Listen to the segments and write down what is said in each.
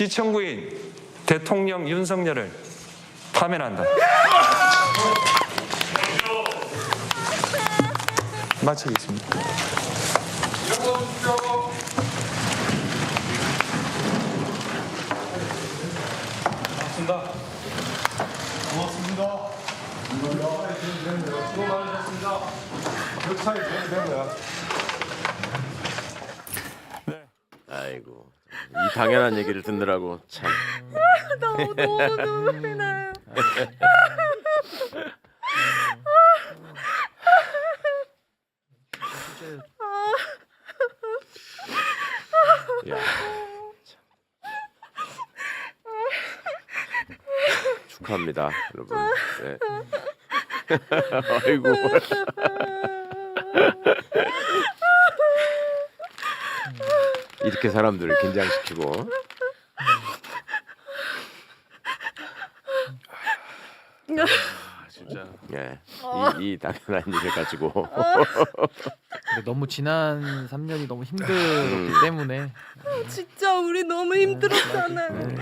피청구인 대통령 윤석열을 파면한다. 마치겠습니다. 아이고 이 당연한 얘기를 듣느라고 참. 너무 눈물이 나요. 야, 참. 축하합니다, 여러분. 네. 아이고. 이렇게 사람들을 긴장시키고. 진짜. 예. 이 당연한 일을 가지고. 근데 너무 지난 3년이 너무 힘들었기 때문에 진짜 우리 너무 힘들었잖아요.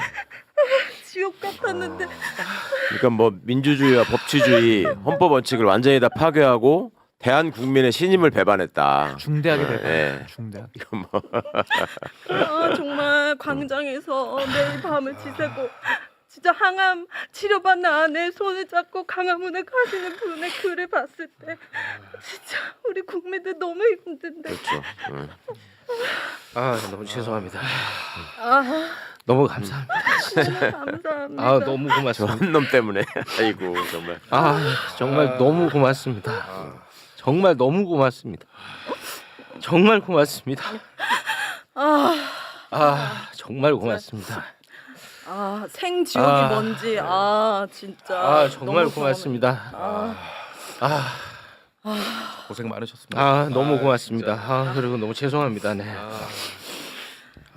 지옥 같았는데. 그러니까 뭐 민주주의와 법치주의, 헌법 원칙을 완전히 다 파괴하고 대한 국민의 신임을 배반했다. 중대하게 될 거예요. 예. 중대하게. 이건 뭐 아, 정말 광장에서 매일 밤을 지새고 진짜 항암 치료받는 아내 손을 잡고 강화문에 가시는 분의 글을 봤을 때 진짜 우리 국민들 너무 힘든데. 그렇죠. 아 너무 죄송합니다. 아, 너무 감사합니다. 진짜 감사합니다. 아 너무 고맙습니다. 저런 놈 때문에. 아이고 정말. 아 정말 너무 고맙습니다. 정말 너무 고맙습니다. 정말 고맙습니다. 정말 고맙습니다. 생지옥이 아. 뭔지 진짜 아 정말 너무 고맙습니다. 고생 많으셨습니다. 너무 고맙습니다. 그리고 너무 죄송합니다. 네.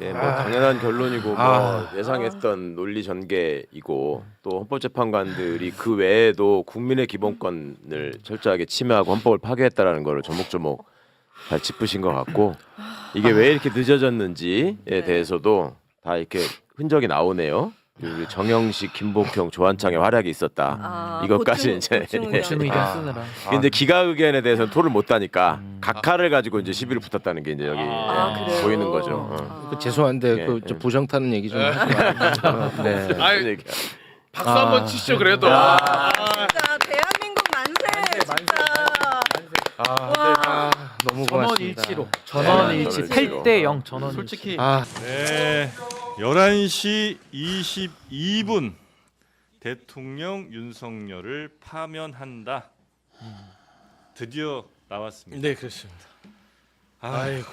예, 뭐 당연한 결론이고 뭐 예상했던 논리 전개이고 또 헌법재판관들이 그 외에도 국민의 기본권을 철저하게 침해하고 헌법을 파괴했다라는 거를 조목조목 잘 짚으신 것 같고 이게 왜 이렇게 늦어졌는지에 대해서도 다 이렇게 흔적이 나오네요. 그리고 정영식, 김복형, 조한창의 활약이 있었다. 이것까지 이제. 고충 의견 쓰느라. 근데 기가 의견에 대해서는 토를 못 하니까 각하를 가지고 이제 시비를 붙었다는 게 이제 여기 그래요? 보이는 거죠. 그 죄송한데 예, 그 좀 부정 타는 얘기 좀 하지 마세요. 네. 그런 얘기야. 박수 한번 치시죠 그래도. 진짜 대한민국 만세 진짜. 너무 고맙습니다. 전원일치로. 전원일치 네, 8대 0 전원. 솔직히 네, 11시 22분 대통령 윤석열을 파면한다. 드디어 나왔습니다. 네 그렇습니다. 아이고.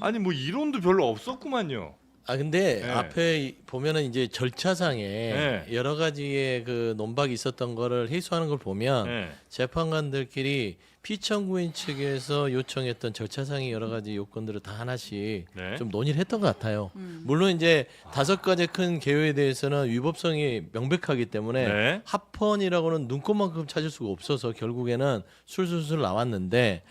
아니 뭐 이론도 별로 없었구만요. 근데 네. 앞에 보면은 이제 절차상에 네. 여러 가지의 그 논박이 있었던 거를 해소하는 걸 보면 네. 재판관들끼리 피청구인 측에서 요청했던 절차상의 여러 가지 요건들을 다 하나씩 네. 좀 논의를 했던 것 같아요. 물론 이제 5가지 큰 개요에 대해서는 위법성이 명백하기 때문에 네. 합헌이라고는 눈꽃만큼 찾을 수가 없어서 결국에는 술술술 나왔는데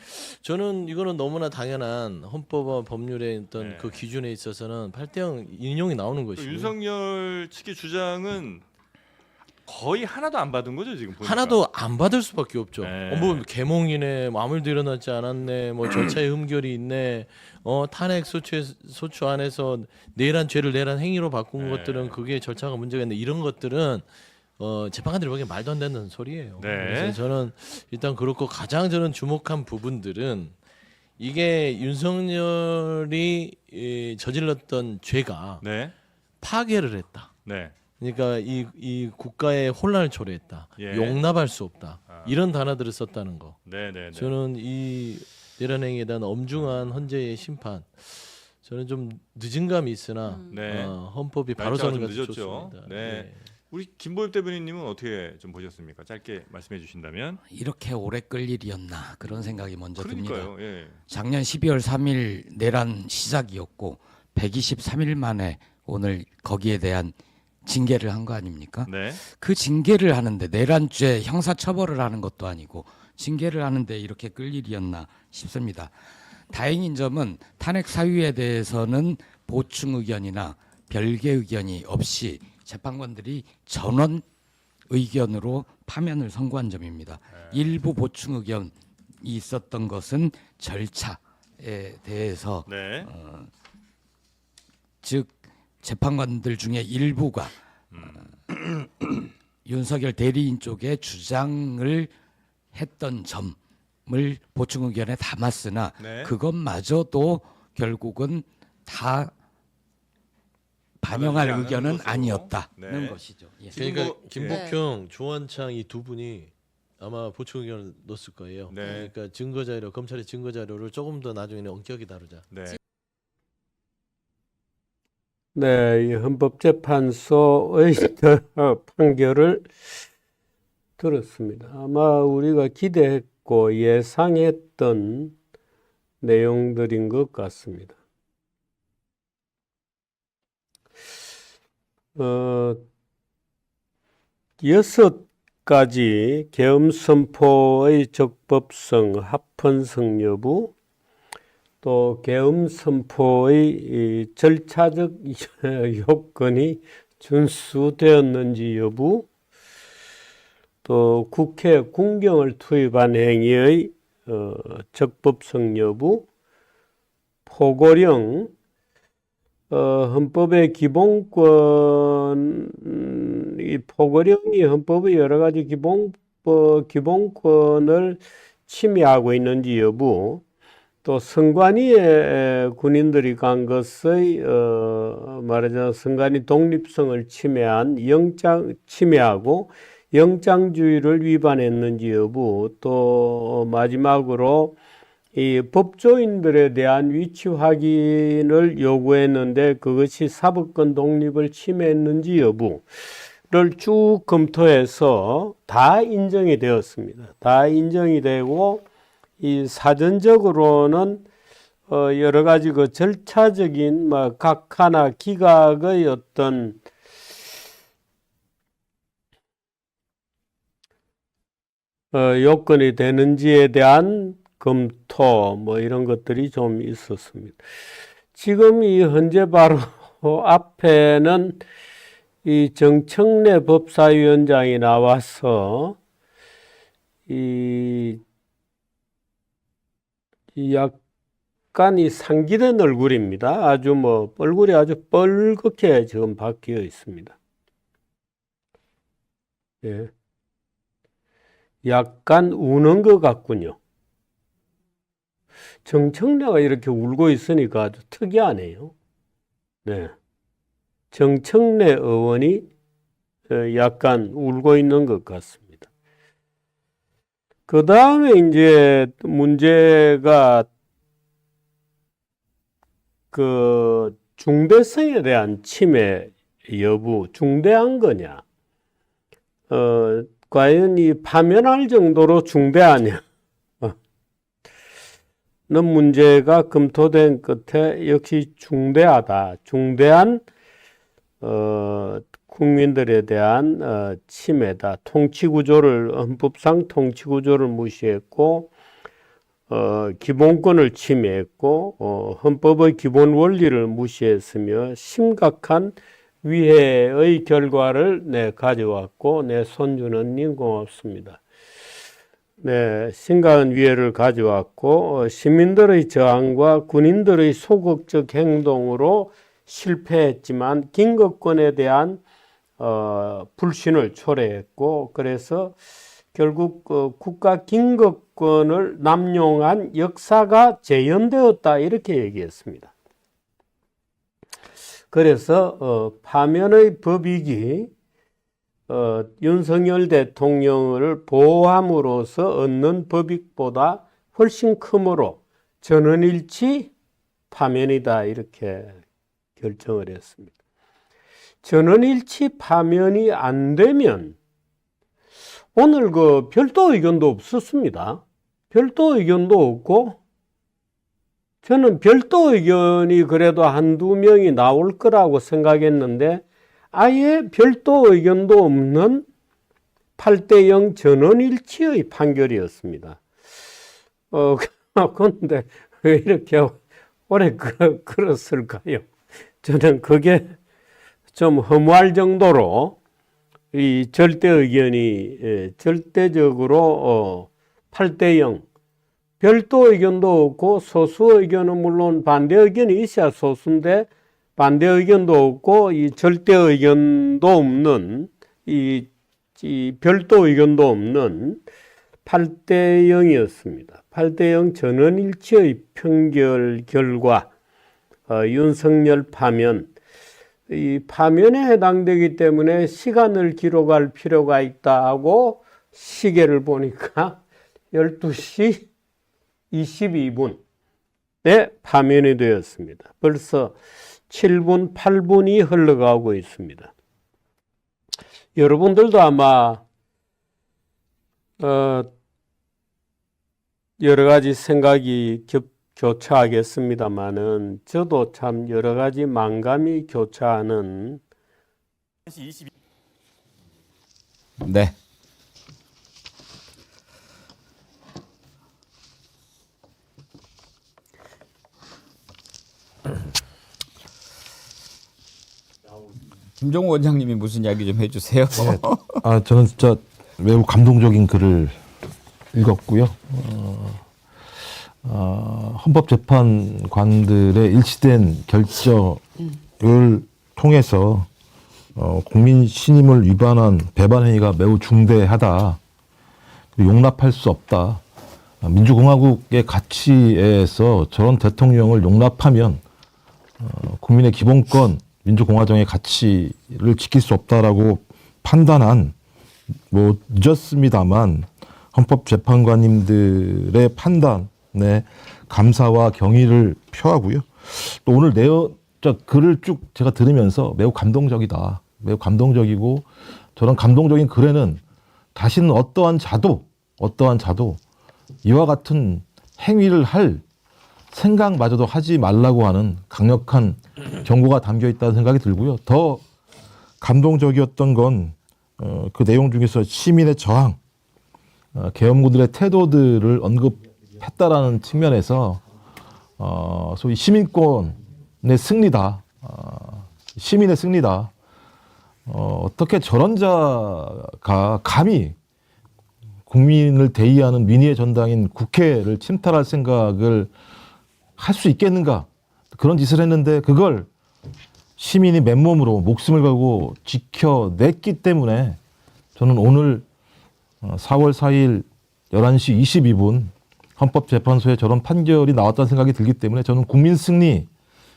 저는 이거는 너무나 당연한 헌법과 법률의 어떤 네. 그 기준에 있어서는 8대0 인용이 나오는 그 것이고 윤석열 측의 주장은 거의 하나도 안 받은 거죠 지금 보니까. 하나도 안 받을 수밖에 없죠. 네. 뭐 개몽이네, 뭐 아무 일도 일어나지 않았네, 뭐 절차에 흠결이 있네, 탄핵 소추 안에서 내란 죄를 내란 행위로 바꾼 네. 것들은 그게 절차가 문제가 있는데 이런 것들은 재판관들이 보기엔 말도 안 되는 소리예요. 네. 그래서 저는 일단 그렇고 가장 저는 주목한 부분들은 이게 윤석열이 저질렀던 죄가 네. 파괴를 했다. 네. 그러니까 이 국가의 혼란을 초래했다. 예. 용납할 수 없다. 이런 단어들을 썼다는 거. 네, 네, 네. 저는 이 내란 행위에 대한 엄중한 헌재의 심판. 저는 좀 늦은 감이 있으나 네. 헌법이 바로 날짜가 서는 좀 것이 늦었죠. 좋습니다. 네. 우리 김보엽 대변인님은 어떻게 좀 보셨습니까? 짧게 말씀해 주신다면. 이렇게 오래 끌 일이었나 그런 생각이 먼저 그러니까요. 듭니다. 예. 작년 12월 3일 내란 시작이었고 123일 만에 오늘 거기에 대한 징계를 한 거 아닙니까? 네. 그 징계를 하는데 내란죄 형사처벌을 하는 것도 아니고 징계를 하는데 이렇게 끌 일이었나 싶습니다. 다행인 점은 탄핵 사유에 대해서는 보충 의견이나 별개 의견이 없이 재판관들이 전원 의견으로 파면을 선고한 점입니다. 일부 보충 의견이 있었던 것은 절차에 대해서 네. 즉 재판관들 중에 일부가 윤석열 대리인 쪽에 주장을 했던 점을 보충 의견에 담았으나 네. 그것마저도 결국은 다 반영할 받아들이지 않는 의견은 것으로. 아니었다는 네. 것이죠. 예. 그러니까 김복형, 조원창 이 두 분이 아마 보충 의견을 넣었을 거예요. 네. 그러니까 증거 자료, 검찰의 증거 자료를 조금 더 나중에는 엄격히 다루자. 네. 네, 이 헌법재판소의 판결을 들었습니다. 아마 우리가 기대했고 예상했던 내용들인 것 같습니다. 여섯 가지 계엄 선포의 적법성, 합헌성 여부, 또 계엄 선포의 이 절차적 요건이 준수되었는지 여부, 또 국회 군경을 투입한 행위의 적법성 여부, 포고령, 헌법의 기본권, 이 포고령이 헌법의 여러 가지 기본권을 침해하고 있는지 여부, 또 선관위에 군인들이 간 것의 말하자면 선관위 독립성을 침해하고 영장주의를 위반했는지 여부, 또 마지막으로 이 법조인들에 대한 위치 확인을 요구했는데 그것이 사법권 독립을 침해했는지 여부를 쭉 검토해서 다 인정이 되었습니다. 다 인정이 되고 이 사전적으로는 여러 가지 그 절차적인 각 하나 기각의 어떤 요건이 되는지에 대한 검토 이런 것들이 좀 있었습니다. 지금 이 현재 바로 앞에는 이 정청래 법사위원장이 나와서 이 약간 이 상기된 얼굴입니다. 아주 얼굴이 아주 뻘겋게 지금 바뀌어 있습니다. 예. 약간 우는 것 같군요. 정청래가 이렇게 울고 있으니까 아주 특이하네요. 네. 정청래 의원이 약간 울고 있는 것 같습니다. 그 다음에 이제 문제가 그 중대성에 대한 침해 여부, 중대한 거냐? 과연 이 파면할 정도로 중대하냐? 는 문제가 검토된 끝에 역시 중대하다. 중대한 국민들에 대한 침해다. 헌법상 통치구조를 무시했고 기본권을 침해했고 헌법의 기본 원리를 무시했으며 심각한 위해의 결과를 가져왔고 손준원님 고맙습니다. 네, 심각한 위해를 가져왔고 시민들의 저항과 군인들의 소극적 행동으로 실패했지만 긴급권에 대한 불신을 초래했고 그래서 결국 국가 긴급권을 남용한 역사가 재현되었다 이렇게 얘기했습니다. 그래서 파면의 법익이 윤석열 대통령을 보호함으로써 얻는 법익보다 훨씬 크므로 전원일치 파면이다 이렇게 결정을 했습니다. 전원일치 파면이 안 되면 오늘 그 별도 의견도 없었습니다. 별도 의견도 없고 저는 별도 의견이 그래도 한두 명이 나올 거라고 생각했는데 아예 별도 의견도 없는 8대0 전원일치의 판결이었습니다. 그런데 왜 이렇게 오래 끌었을까요? 저는 그게 좀 허무할 정도로 이 절대 의견이 절대적으로 8대 0, 별도 의견도 없고 소수 의견은 물론 반대 의견이 있어야 소수인데 반대 의견도 없고 이 절대 의견도 없는 이 별도 의견도 없는 8대 0이었습니다. 8대 0 전원일치의 평결 결과 윤석열 파면, 이 파면에 해당되기 때문에 시간을 기록할 필요가 있다 하고 시계를 보니까 12시 22분에 파면이 되었습니다. 벌써 7분, 8분이 흘러가고 있습니다. 여러분들도 아마 여러 가지 생각이 교차하겠습니다만은 저도 참 여러 가지 만감이 교차하는. 네. 김종호 원장님이 무슨 이야기 좀 해주세요. 저는 진짜 매우 감동적인 글을 읽었고요. 헌법재판관들의 일치된 결정을 통해서 국민 신임을 위반한 배반 행위가 매우 중대하다. 용납할 수 없다. 민주공화국의 가치에서 저런 대통령을 용납하면 국민의 기본권, 민주공화정의 가치를 지킬 수 없다라고 판단한, 뭐 늦었습니다만 헌법재판관님들의 판단에 감사와 경의를 표하고요. 또 오늘 글을 쭉 제가 들으면서 매우 감동적이다. 매우 감동적이고, 저런 감동적인 글에는 다시는 어떠한 자도 이와 같은 행위를 할 생각마저도 하지 말라고 하는 강력한 경고가 담겨 있다는 생각이 들고요. 더 감동적이었던 건 그 내용 중에서 시민의 저항, 계엄군들의 태도들을 언급했다라는 측면에서 소위 시민권의 승리다. 시민의 승리다. 어떻게 저런 자가 감히 국민을 대의하는 민의의 전당인 국회를 침탈할 생각을 할 수 있겠는가. 그런 짓을 했는데 그걸 시민이 맨몸으로 목숨을 걸고 지켜냈기 때문에 저는 오늘 4월 4일 11시 22분 헌법재판소에 저런 판결이 나왔다는 생각이 들기 때문에 저는 국민 승리,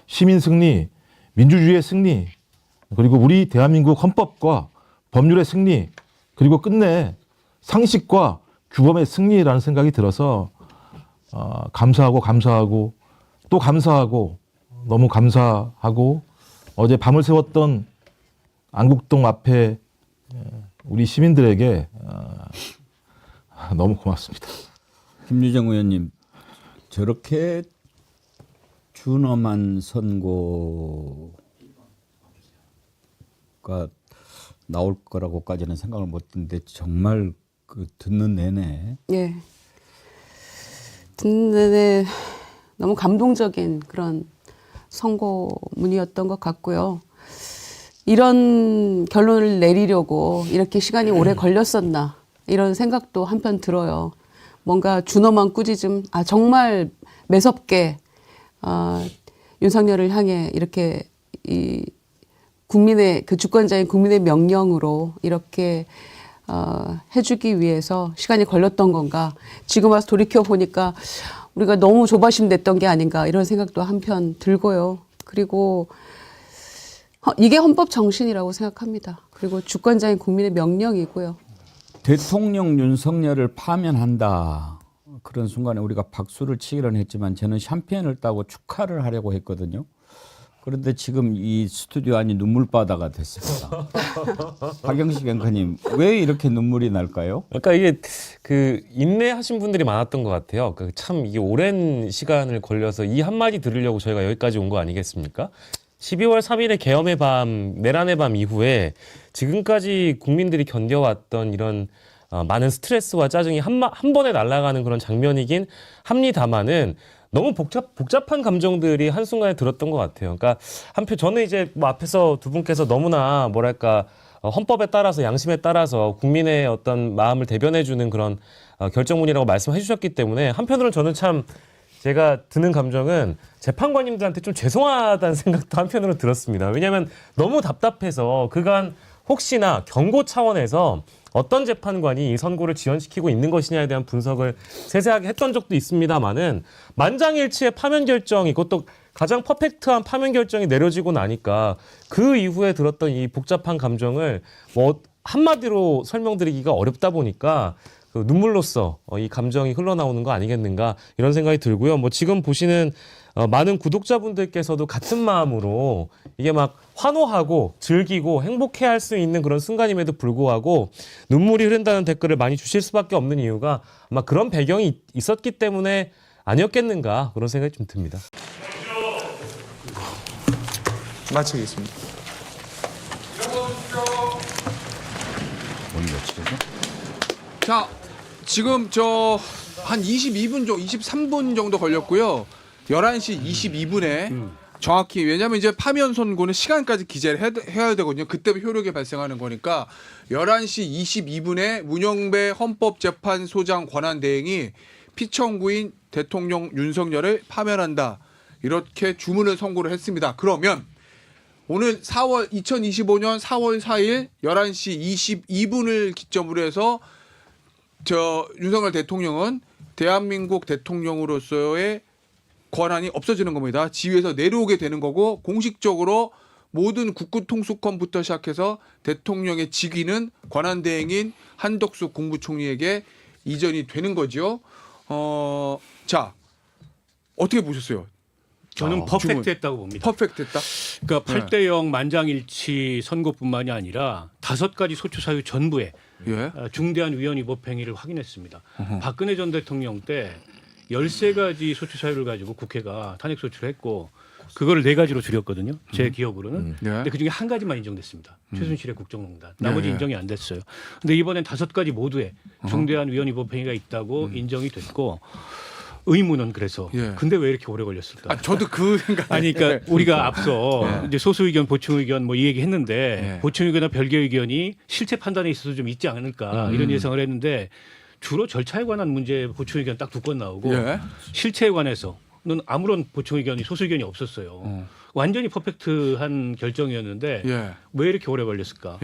시민 승리, 민주주의의 승리, 그리고 우리 대한민국 헌법과 법률의 승리, 그리고 끝내 상식과 규범의 승리라는 생각이 들어서 감사하고 또 감사하고 너무 감사하고, 어제 밤을 새웠던 안국동 앞에 우리 시민들에게 너무 고맙습니다. 김유정 의원님, 저렇게 준엄한 선고가 나올 거라고까지는 생각을 못했는데 정말 그 듣는 내내 너무 감동적인 그런 선고문이었던 것 같고요. 이런 결론을 내리려고 이렇게 시간이 오래 걸렸었나 이런 생각도 한편 들어요. 뭔가 준엄한 꾸짖음, 정말 매섭게 윤석열을 향해 이렇게 이 국민의 그 주권자인 국민의 명령으로 이렇게 해주기 위해서 시간이 걸렸던 건가. 지금 와서 돌이켜 보니까 우리가 너무 조바심 냈던 게 아닌가 이런 생각도 한편 들고요. 그리고 이게 헌법 정신이라고 생각합니다. 그리고 주권자인 국민의 명령이고요. 대통령 윤석열을 파면한다. 그런 순간에 우리가 박수를 치기는 했지만 저는 샴페인을 따고 축하를 하려고 했거든요. 그런데 지금 이 스튜디오 안이 눈물바다가 됐습니다. 박영식 앵커님, 왜 이렇게 눈물이 날까요? 그러니까 이게 그 인내하신 분들이 많았던 것 같아요. 참 이게 오랜 시간을 걸려서 이 한마디 들으려고 저희가 여기까지 온 거 아니겠습니까? 12월 3일의 계엄의 밤, 내란의 밤 이후에 지금까지 국민들이 견뎌왔던 이런 많은 스트레스와 짜증이 한 번에 날아가는 그런 장면이긴 합니다만은 너무 복잡한 감정들이 한순간에 들었던 것 같아요. 그러니까 한편 저는 이제 뭐 앞에서 두 분께서 너무나 뭐랄까 헌법에 따라서 양심에 따라서 국민의 어떤 마음을 대변해주는 그런 결정문이라고 말씀해 주셨기 때문에 한편으로는 저는 참 제가 드는 감정은 재판관님들한테 좀 죄송하다는 생각도 한편으로 들었습니다. 왜냐하면 너무 답답해서 그간 혹시나 경고 차원에서 어떤 재판관이 이 선고를 지연시키고 있는 것이냐에 대한 분석을 세세하게 했던 적도 있습니다만은 만장일치의 파면 결정이 그것도 가장 퍼펙트한 파면 결정이 내려지고 나니까 그 이후에 들었던 이 복잡한 감정을 뭐 한마디로 설명드리기가 어렵다 보니까 그 눈물로써 이 감정이 흘러나오는 거 아니겠는가 이런 생각이 들고요. 뭐 지금 보시는 많은 구독자분들께서도 같은 마음으로 이게 막 환호하고 즐기고 행복해할 수 있는 그런 순간임에도 불구하고 눈물이 흐른다는 댓글을 많이 주실 수밖에 없는 이유가 아마 그런 배경이 있었기 때문에 아니었겠는가 그런 생각이 좀 듭니다. 마치겠습니다. 자, 지금 저 한 22분 정도, 23분 정도 걸렸고요. 11시 22분에 정확히 왜냐하면 이제 파면 선고는 시간까지 기재를 해야 되거든요. 그때 효력이 발생하는 거니까 11시 22분에 문영배 헌법재판소장 권한대행이 피청구인 대통령 윤석열을 파면한다. 이렇게 주문을 선고를 했습니다. 그러면 오늘 2025년 4월 4일 11시 22분을 기점으로 해서 윤석열 대통령은 대한민국 대통령으로서의 권한이 없어지는 겁니다. 지위에서 내려오게 되는 거고 공식적으로 모든 국구통수권부터 시작해서 대통령의 직위는 권한대행인 한덕수 국무총리에게 이전이 되는 거죠. 자, 어떻게 보셨어요? 저는 퍼펙트했다고 봅니다. 퍼펙트했다. 그러니까 8대0 만장일치 선고뿐만이 아니라 5가지 소추 사유 전부에 중대한 위헌 위법 행위를 확인했습니다. 박근혜 전 대통령 때 13가지 소추 사유를 가지고 국회가 탄핵 소추를 했고 그거를 4가지로 줄였거든요. 제 기억으로는. 근데 그중에 한 가지만 인정됐습니다. 최순실의 국정농단. 나머지 인정이 안 됐어요. 근데 이번엔 5가지 모두에 중대한 위헌 위법 행위가 있다고 인정이 됐고 의문은 그래서 근데 왜 이렇게 오래 걸렸을까? 저도 그 생각. 아니 그러니까 우리가 앞서 이제 소수 의견, 보충 의견 뭐 이 얘기 했는데 보충 의견이나 별개 의견이 실체 판단에 있어서 좀 있지 않을까 이런 예상을 했는데 주로 절차에 관한 문제 보충 의견 딱 2건 나오고 실체에 관해서는 아무런 보충 의견이 소수 의견이 없었어요. 완전히 퍼펙트한 결정이었는데 왜 이렇게 오래 걸렸을까?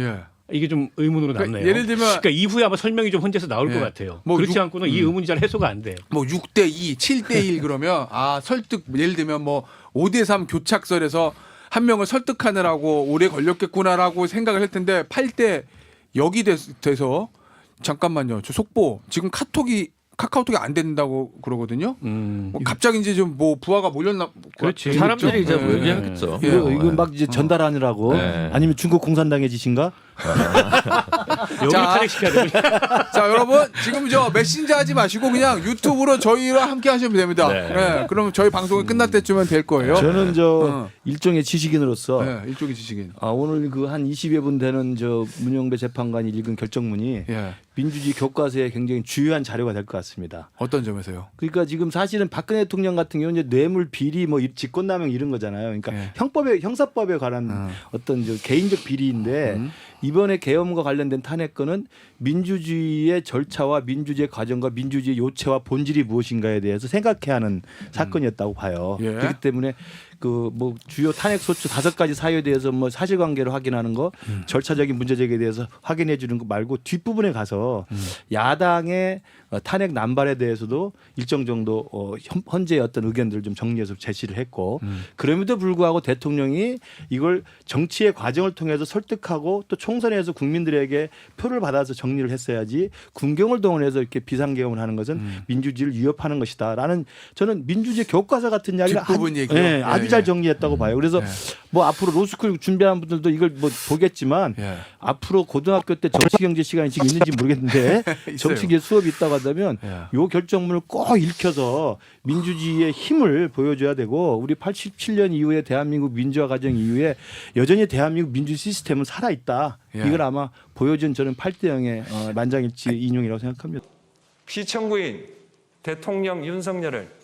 이게 좀 의문으로 남네요. 예를 들면 그러니까 이후에 아마 설명이 좀 혼재서 나올 것 같아요. 뭐 그렇지 않고는 이 의문이 잘 해소가 안 돼요. 뭐 6대2, 7대1 그러면 설득 예를 들면 뭐 5대3 교착설에서 한 명을 설득하느라고 오래 걸렸겠구나라고 생각을 할 텐데 8대 역이 돼서 잠깐만요. 저 속보 지금 카카오톡이 안 된다고 그러거든요. 뭐 갑자기 이제 좀 뭐 부하가 몰렸나? 그렇지. 사람들이 이제 뭐 얘기하겠죠. 이거 막 이제 전달하느라고 아니면 중국 공산당의 짓인가? 여기 탄핵시켜야 되고. 자, 여러분 지금 저 메신저 하지 마시고 그냥 유튜브로 저희와 함께 하시면 됩니다. 그럼 저희 방송이 끝날 때쯤은 될 거예요. 저는 일종의 지식인으로서 일종의 지식인. 오늘 그 한 20여 분 되는 문영배 재판관이 읽은 결정문이 민주주의 교과서에 굉장히 주요한 자료가 될 것 같습니다. 어떤 점에서요? 그러니까 지금 사실은 박근혜 대통령 같은 경우는 이제 뇌물 비리 뭐 직권남용 이런 거잖아요. 그러니까 형사법에 관한 어떤 개인적 비리인데 이번에 계엄과 관련된 탄핵건은 민주주의의 절차와 민주주의 과정과 민주주의 요체와 본질이 무엇인가에 대해서 생각해야 하는 사건이었다고 봐요. 그렇기 때문에 뭐 주요 탄핵 소추 5가지 사유에 대해서 뭐 사실관계를 확인하는 거, 절차적인 문제 제기에 대해서 확인해 주는 거 말고 뒷부분에 가서 야당의 탄핵 남발에 대해서도 일정 정도 헌재의 어떤 의견들을 좀 정리해서 제시를 했고 그럼에도 불구하고 대통령이 이걸 정치의 과정을 통해서 설득하고 또 총선에서 국민들에게 표를 받아서 정리를 했어야지 군경을 동원해서 이렇게 비상계엄을 하는 것은 민주주의를 위협하는 것이다라는 저는 민주주의 교과서 같은 이야기를 아주 잘 정리했다고 봐요. 그래서 뭐 앞으로 로스쿨 준비하는 분들도 이걸 뭐 보겠지만 앞으로 고등학교 때 정치경제 시간이 지금 있는지 모르겠는데 정치계 수업이 있다고 한다면 요 결정문을 꼭 읽혀서 민주주의의 힘을 보여줘야 되고 우리 87년 이후에 대한민국 민주화 과정 이후에 여전히 대한민국 민주 시스템은 살아있다. 이걸 아마 보여준 저는 8대0의 만장일치 인용이라고 생각합니다. 피청구인 대통령 윤석열을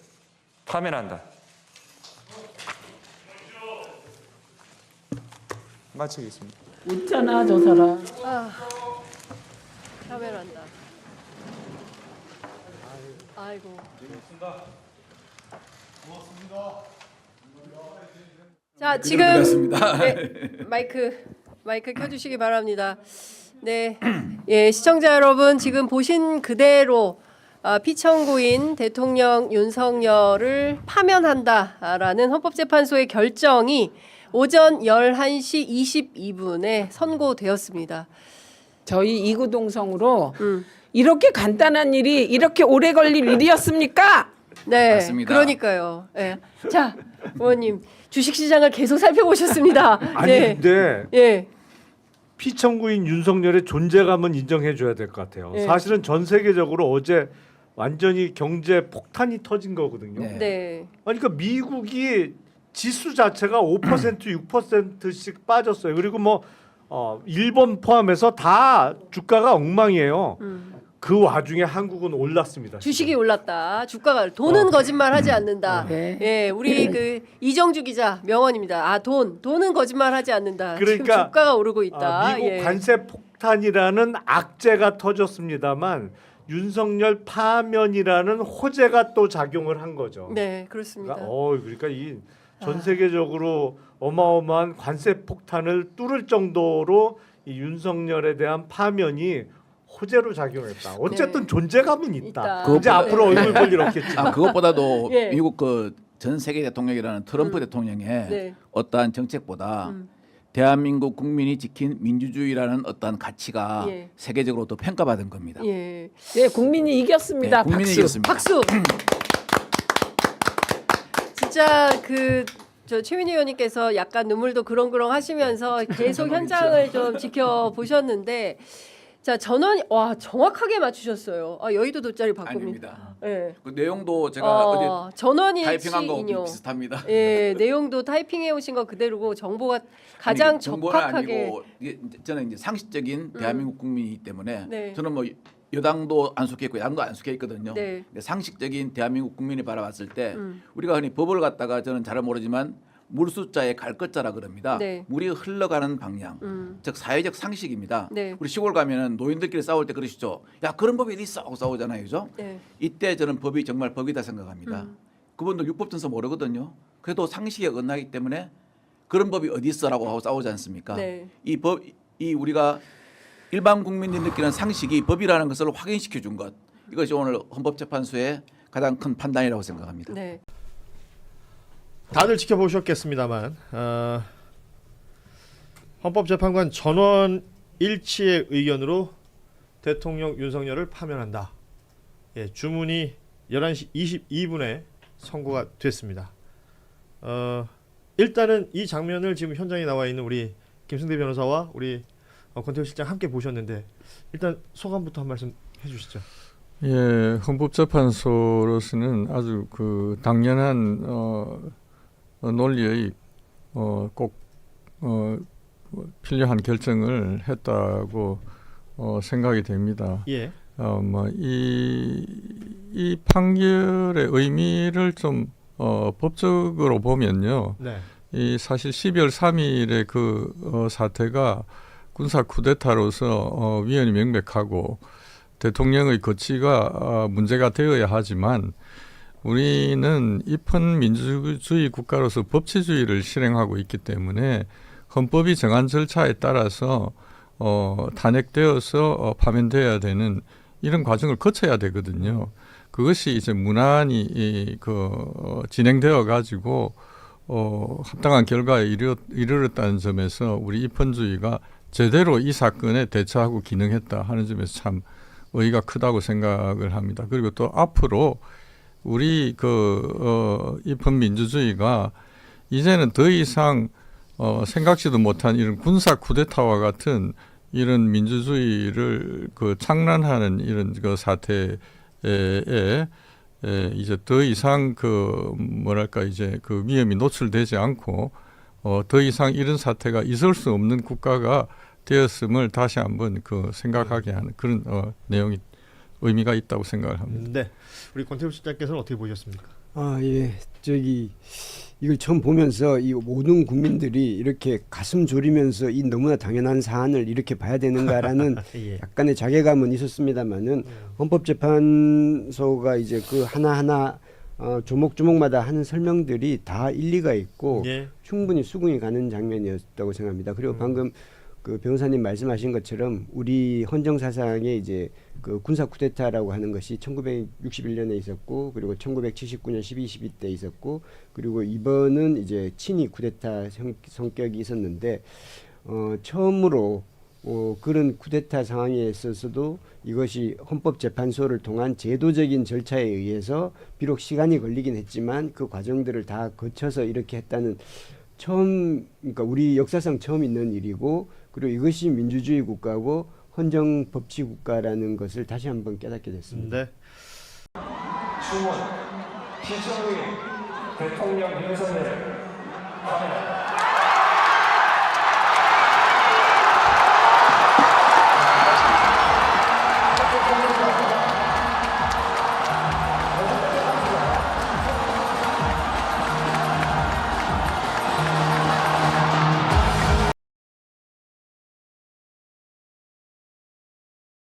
파면한다. 마치겠습니다. 웃잖아 저 사람. 파면한다. 아이고. 자 지금 네, 마이크 켜주시기 바랍니다. 네, 예 시청자 여러분 지금 보신 그대로 피청구인 대통령 윤석열을 파면한다라는 헌법재판소의 결정이 오전 11시 22분에 선고되었습니다. 저희 이구동성으로 이렇게 간단한 일이 이렇게 오래 걸릴 일이었습니까? 네, 맞습니다. 그러니까요. 네. 자, 의원님 주식시장을 계속 살펴보셨습니다. 아니 네. 근데 예. 피청구인 윤석열의 존재감은 인정해줘야 될 것 같아요. 예. 사실은 전 세계적으로 어제 완전히 경제 폭탄이 터진 거거든요. 네. 그러니까 미국이 지수 자체가 5% 6%씩 빠졌어요. 그리고 뭐 일본 포함해서 다 주가가 엉망이에요. 그 와중에 한국은 올랐습니다. 주식이 올랐다. 주가가 돈은 거짓말하지 않는다. 네. 예, 우리 그 이정주 기자 명언입니다. 돈은 거짓말하지 않는다. 지금 그러니까 주가가 오르고 있다. 미국 예. 관세 폭탄이라는 악재가 터졌습니다만 윤석열 파면이라는 호재가 또 작용을 한 거죠. 네, 그렇습니다. 그러니까 이 전 세계적으로 어마어마한 관세 폭탄을 뚫을 정도로 이 윤석열에 대한 파면이 호재로 작용했다. 어쨌든 네. 존재감은 있다. 있다. 이제 앞으로 얼굴 볼 일 없겠지. 그것보다도 예. 미국 그 전 세계 대통령이라는 트럼프 대통령의 네. 어떠한 정책보다 대한민국 국민이 지킨 민주주의라는 어떠한 가치가 예. 세계적으로 더 평가받은 겁니다. 예. 네, 국민이 이겼습니다. 네, 국민이 박수. 이겼습니다. 박수. 진짜 저 최민희 의원님께서 약간 눈물도 그렁그렁 하시면서 계속 현장을 좀 지켜보셨는데 자 전원이 정확하게 맞추셨어요. 여의도 돗자리 바꿉니다. 아닙니다. 예. 그 내용도 제가 어제 전원이 타이핑한 거 인용. 비슷합니다. 예, 내용도 타이핑해 오신 거 그대로고 정보가 가장 아니, 정보는 적확하게. 아니고 저는 이제 상식적인 대한민국 국민이기 때문에 네. 저는 뭐 여당도 안 속해 있고 양도 안 속해 있거든요. 네. 근데 상식적인 대한민국 국민이 바라봤을 때 우리가 흔히 법을 갖다가 저는 잘 모르지만 물 숫자에 갈 것자라 그럽니다. 네. 물이 흘러가는 방향, 즉 사회적 상식입니다. 네. 우리 시골 가면은 노인들끼리 싸울 때 그러시죠. 야 그런 법이 어디 있어 하고 싸우잖아요, 그죠? 네. 이때 저는 법이 정말 법이다 생각합니다. 그분들 율법전서 모르거든요. 그래도 상식에 어긋나기 때문에 그런 법이 어디 있어라고 하고 싸우지 않습니까? 네. 이 우리가 일반 국민이 느끼는 상식이 법이라는 것을 확인시켜 준 것, 이것이 오늘 헌법재판소의 가장 큰 판단이라고 생각합니다. 네. 다들 지켜보셨겠습니다만 헌법재판관 전원 일치의 의견으로 대통령 윤석열을 파면한다. 예, 주문이 11시 22분에 선고가 됐습니다. 일단은 이 장면을 지금 현장에 나와 있는 우리 김승대 변호사와 우리 권태우 실장 함께 보셨는데 일단 소감부터 한 말씀 해주시죠. 예, 헌법재판소로서는 아주 그 당연한 논리의 꼭 필요한 결정을 했다고 생각이 됩니다. 예. 이 판결의 의미를 좀 법적으로 보면요. 네. 이 사실 12월 3일의 그 사태가 군사 쿠데타로서 위헌이 명백하고 대통령의 거취가 문제가 되어야 하지만 우리는 입헌 민주주의 국가로서 법치주의를 실행하고 있기 때문에 헌법이 정한 절차에 따라서 탄핵되어서 파면되어야 되는 이런 과정을 거쳐야 되거든요. 그것이 이제 무난히 진행되어 가지고 합당한 결과에 이르렀다는 점에서 우리 입헌주의가 제대로 이 사건에 대처하고 기능했다 하는 점에서 참 의의가 크다고 생각을 합니다. 그리고 또 앞으로 우리 입헌 민주주의가 이제는 더 이상 생각지도 못한 이런 군사 쿠데타와 같은 이런 민주주의를 창란하는 이런 사태에 이제 더 이상 이제 위험이 노출되지 않고 더 이상 이런 사태가 있을 수 없는 국가가 되었음을 다시 한번 생각하게 하는 그런 내용이 의미가 있다고 생각을 합니다. 네, 우리 권태우 실장께서는 어떻게 보셨습니까? 예. 이걸 처음 보면서 이 모든 국민들이 이렇게 가슴 졸이면서 이 너무나 당연한 사안을 이렇게 봐야 되는가라는 예. 약간의 자괴감은 있었습니다만은 헌법재판소가 이제 그 하나하나 조목조목마다 하는 설명들이 다 일리가 있고 예. 충분히 수긍이 가는 장면이었다고 생각합니다. 그리고 방금 그 변호사님 말씀하신 것처럼 우리 헌정 사상에 이제 그 군사 쿠데타라고 하는 것이 1961년에 있었고 그리고 1979년 12.12 때 있었고 그리고 이번은 이제 친위 쿠데타 성격이 있었는데 처음으로 그런 쿠데타 상황에 있어서도 이것이 헌법재판소를 통한 제도적인 절차에 의해서 비록 시간이 걸리긴 했지만 그 과정들을 다 거쳐서 이렇게 했다는 그러니까 우리 역사상 처음 있는 일이고 그리고 이것이 민주주의 국가고 헌정 법치 국가라는 것을 다시 한번 깨닫게 됐습니다. 네. 주문, 시청의 대통령 윤석열